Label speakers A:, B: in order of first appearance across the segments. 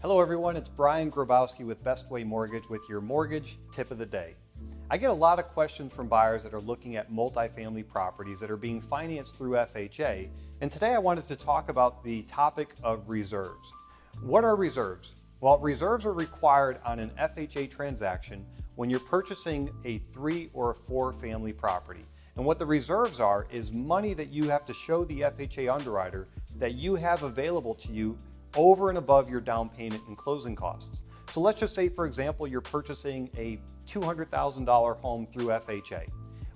A: Hello everyone, it's Brian Grabowski with Best Way Mortgage with your mortgage tip of the day. I get a lot of questions from buyers that are looking at multifamily properties that are being financed through FHA, and today I wanted to talk about the topic of reserves. What are reserves? Well, reserves are required on an FHA transaction when you're purchasing a 3 or a 4 family property. And what the reserves are is money that you have to show the FHA underwriter that you have available to you over and above your down payment and closing costs. So let's just say, for example, you're purchasing a $200,000 home through FHA.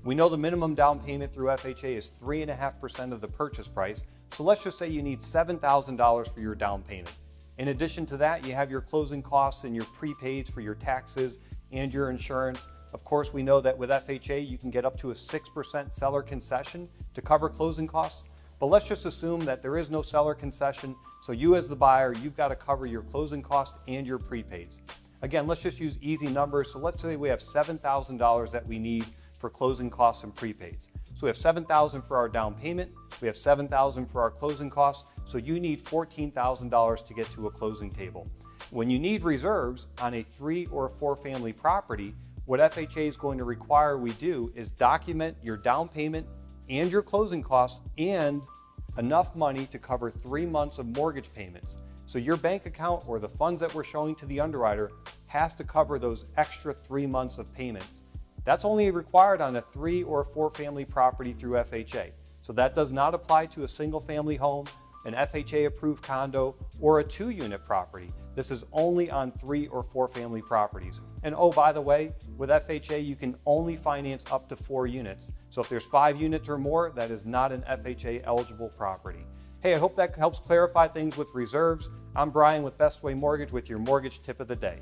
A: We know the minimum down payment through FHA is 3.5% of the purchase price. So let's just say you need $7,000 for your down payment. In addition to that, you have your closing costs and your prepaids for your taxes and your insurance. Of course, we know that with FHA, you can get up to a 6% seller concession to cover closing costs. But let's just assume that there is no seller concession, so you as the buyer, you've got to cover your closing costs and your prepaids. Again, let's just use easy numbers. So let's say we have $7,000 that we need for closing costs and prepaids. So we have $7,000 for our down payment, we have $7,000 for our closing costs, so you need $14,000 to get to a closing table. When you need reserves on a 3 or 4 family property, what FHA is going to require we do is document your down payment and your closing costs and enough money to cover 3 months of mortgage payments. So your bank account or the funds that we're showing to the underwriter has to cover those extra 3 months of payments. That's only required on a 3 or 4 family property through FHA. So that does not apply to a single family home, an FHA approved condo, or a 2-unit property. This is only on 3 or 4 family properties. And oh, by the way, with FHA, you can only finance up to 4 units. So if there's 5 units or more, that is not an FHA eligible property. Hey, I hope that helps clarify things with reserves. I'm Brian with Best Way Mortgage with your mortgage tip of the day.